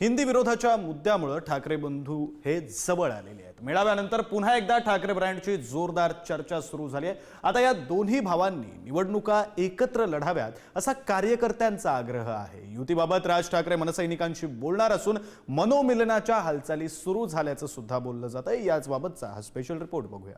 हिंदी विरोधाच्या मुद्द्यामुळे ठाकरे बंधू हे जवळ आलेले आहेत। मेळाव्यानंतर पुन्हा एकदा ठाकरे ब्रँडची जोरदार चर्चा सुरू झाली आहे। आता या दोन्ही भावांनी निवडणुका एकत्र लढाव्यात असा कार्यकर्त्यांचा आग्रह आहे। युतीबाबत राज ठाकरे मनसैनिकांशी बोलणार असून मनोमिलनाच्या हालचाली सुरू झाल्याचं सुद्धा बोललं जातंय। याच बाबतचा हा स्पेशल रिपोर्ट बघूया।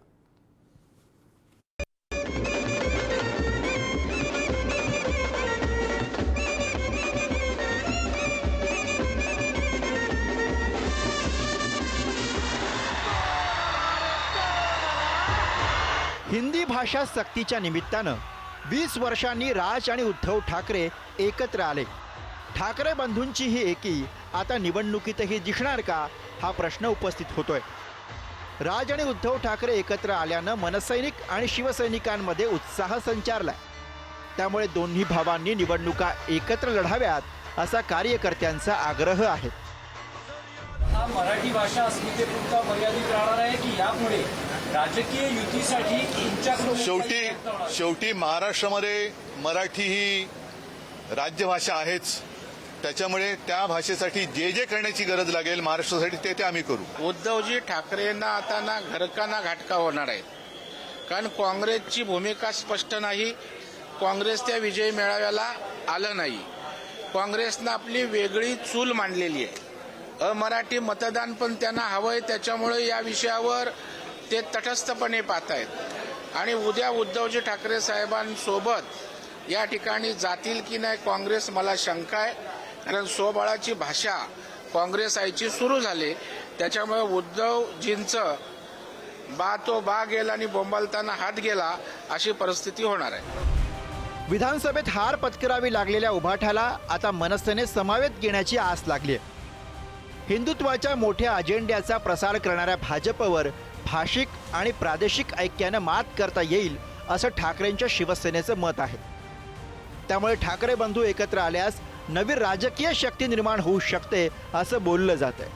हिंदी भाषा सक्तीच्या निमित्तानं 20 वर्षांनी राज आणि उद्धव ठाकरे एकत्र आले। ठाकरे बंधूंची ही एकी आता निवडणुकीतही दिसणार का हा प्रश्न उपस्थित होतोय। राज आणि उद्धव ठाकरे एकत्र आल्यानं मनसैनिक आणि शिवसैनिकांमध्ये उत्साह संचारलाय। त्यामुळे दोन्ही भावांनी निवडणुका एकत्र लढाव्यात असा कार्यकर्त्यांचा आग्रह आहे। हा मराठी भाषा अस्मितेपुरता मर्यादित राहणार आहे की यापुढे राजकीय युतीसाठी तुमच्याकडून शेवटी महाराष्ट्रामध्ये मराठी ही राज्यभाषा आहेच। त्याच्यामुळे त्या भाषेसाठी जे जे करण्याची गरज लागेल महाराष्ट्रासाठी ते आम्ही करू। उद्धवजी ठाकरेंना आता ना घरका ना घाटका होणार आहे, कारण काँग्रेसची भूमिका स्पष्ट नाही। काँग्रेस त्या विजयी मेळाव्याला आलं नाही। काँग्रेसनं आपली वेगळी चूल मांडलेली आहे। अमराठी मतदान पण त्यांना हवंय, त्याच्यामुळे या विषयावर ते तटस्थपणे पाहतायत आणि उद्या उद्धवजी ठाकरे साहेबांसोबत या ठिकाणी जातील की नाही काँग्रेस, मला शंका आहे। कारण स्वबळाची भाषा काँग्रेस आयची सुरू झाली, त्याच्यामुळे उद्धवजींचं बा तो बा गेला आणि बोंबालताना हात गेला अशी परिस्थिती होणार आहे। विधानसभेत हार पत्करावी लागलेल्या उभाठाला आता मनसेने समावेत घेण्याची आस लागली आहे। हिंदुत्वाच्या मोठ्या अजेंड्याचा प्रसार करणाऱ्या भाजपवर भाषिक आणि प्रादेशिक ऐक्यानं मात करता येईल असं ठाकरेंच्या शिवसेनेचं मत आहे। त्यामुळे ठाकरे बंधू एकत्र आल्यास नवी राजकीय शक्ती निर्माण होऊ शकते असं बोललं जातंय।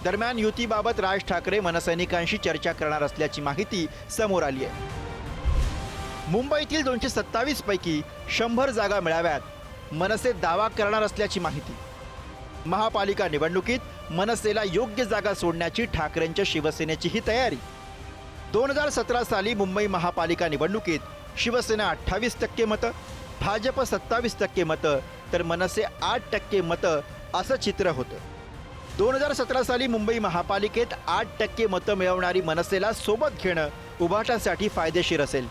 दरम्यान युतीबाबत राज ठाकरे मनसैनिकांशी चर्चा करणार असल्याची माहिती समोर आली आहे। मुंबईतील 227 पैकी 100 जागा मिळाव्यात मनसे दावा करणार असल्याची माहिती। महापालिका निवडणुकीत मनसेला योग्य जागा सोडण्याची ठाकरेंच्या शिवसेनेची ही तयारी। 2017 साली मुंबई महापालिका निवडणुकीत शिवसेना 28% मतं, भाजप 27% मतं तर मनसे 8% मतं असं चित्र होतं। 2017 साली मुंबई महापालिकेत 8% मतं मिळवणारी मनसेला सोबत घेणं उभाटासाठी फायदेशीर असेल।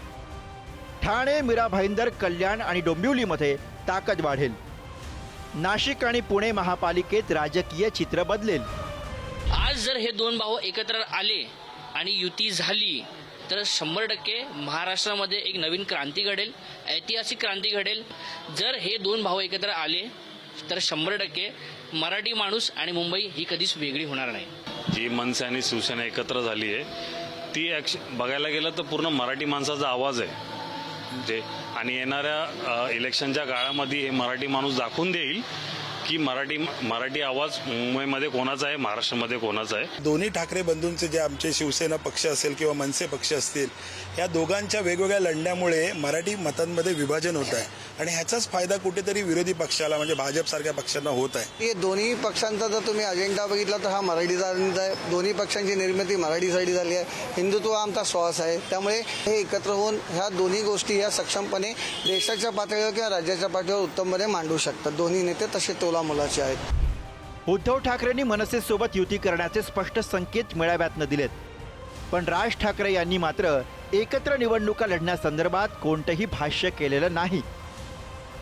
ठाणे, मीरा भाईंदर, कल्याण आणि डोंबिवलीमध्ये ताकद वाढेल। नाशिक आणि पुणे महापालिकेत राजकीय चित्र बदलेल। आज जर हे दोन भाऊ एकत्र आले आणि युती झाली तर 100% महाराष्ट्रामध्ये एक नवीन क्रांती घडेल, ऐतिहासिक क्रांती घडेल। जर हे दोन भाऊ एकत्र आले तर 100% मराठी माणूस आणि मुंबई ही कधीच वेगळी होणार नाही। जी मनसे आणि शिवसेना एकत्र झाली आहे ती बघायला गेलं तर पूर्ण मराठी माणसाचा आवाज आहे जे, आणि येणाऱ्या इलेक्शनच्या काळामध्ये हे मराठी माणूस दाखवून देईल की मराठी आवाज मुंबईमध्ये कोणाचा आहे, महाराष्ट्रामध्ये कोणाचा आहे। दोन्ही ठाकरे बंधूंचे जे आमचे शिवसेना पक्ष असेल किंवा मनसे पक्ष असतील, या दोघांच्या वेगवेगळ्या लढण्यामुळे मराठी मतांमध्ये विभाजन होत आहे आणि ह्याचाच फायदा कुठेतरी विरोधी पक्षाला म्हणजे भाजप सारख्या पक्षांना होत आहे। हे दोन्ही पक्षांचा जर तुम्ही अजेंडा बघितला तर हा मराठीचा अजेंडा आहे। दोन्ही पक्षांची निर्मिती मराठीसाठी झाली आहे। हिंदुत्व आमचा श्वास आहे। त्यामुळे हे एकत्र होऊन ह्या दोन्ही गोष्टी या सक्षमपणे देशाच्या पातळीवर किंवा राज्याच्या पातळीवर उत्तमपणे मांडू शकतात। दोन्ही नेते तसे तोला मुलाचे आहेत। उद्धव ठाकरेंनी मनसेसोबत युती करण्याचे स्पष्ट संकेत मेळाव्यातनं दिलेत, पण राज ठाकरे यांनी मात्र एकत्र निवडणुका लढण्यासंदर्भात कोणतंही भाष्य केलेलं नाही।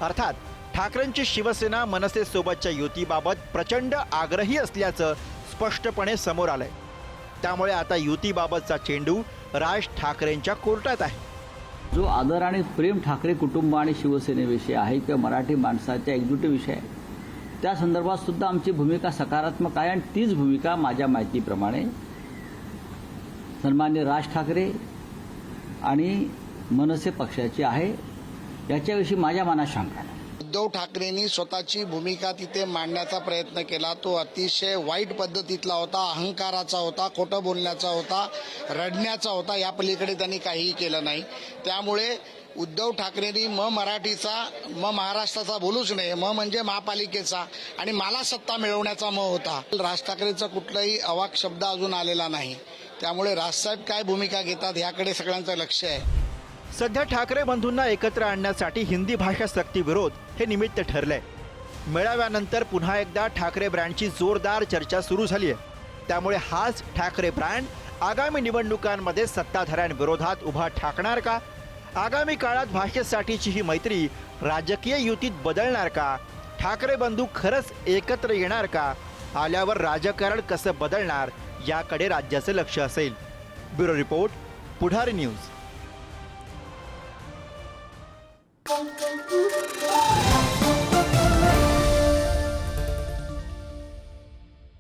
अर्थात ठाकरेंची शिवसेना मनसेसोबतच्या युतीबाबत प्रचंड आग्रही असल्याचं स्पष्टपणे समोर आलंय। त्यामुळे आता युतीबाबतचा चेंडू राज ठाकरेंच्या कोर्टात आहे। जो आदर आणि प्रेम ठाकरे कुटुंब आणि शिवसेनेविषयी आहे किंवा मराठी माणसाच्या एकजुटीविषयी आहे, त्या संदर्भात सुद्धा आमची भूमिका सकारात्मक आहे आणि तीच भूमिका माझ्या माहितीप्रमाणे सन्माननीय राज ठाकरे आणि मनसे पक्षाची आहे। याच्याविषयी माझ्या मनात शंका नाही। उद्धव ठाकरेंनी स्वतःची भूमिका तिथे मांडण्याचा प्रयत्न केला, तो अतिशय वाईट पद्धतीतला होता, अहंकाराचा होता, खोटं बोलण्याचा होता, रडण्याचा होता। या पलीकडे त्यांनी काहीही केलं नाही। त्यामुळे उद्धव ठाकरेंनी मराठीचा महाराष्ट्राचा बोलूच नये. म्हणजे महापालिकेचा आणि मला सत्ता मिळवण्याचा होता. राज ठाकरेंचा कुठलाही अवाक शब्द अजून आलेला नाही. त्यामुळे राजसाहेब काय भूमिका घेतात याकडे सगळ्यांचं लक्ष आहे. सध्या ठाकरे बंधूंना एकत्र आणण्यासाठी हिंदी भाषा सक्ती विरोध हे निमित्त ठरलंय. मेळाव्यानंतर पुन्हा एकदा ठाकरे ब्रँडची जोरदार चर्चा सुरू झाली आहे. त्यामुळे हाच ठाकरे ब्रँड आगामी निवडणुकांमध्ये सत्ताधाऱ्यांविरोधात उभा ठाकणार का? आगामी काळात भाषेसाठीची ही मैत्री राजकीय युतीत बदलणार का? ठाकरे बंधू खरंच एकत्र येणार का? आल्यावर राजकारण कसं बदलणार याकडे राज्याचं लक्ष असेल. ब्युरो रिपोर्ट, पुढारी न्यूज.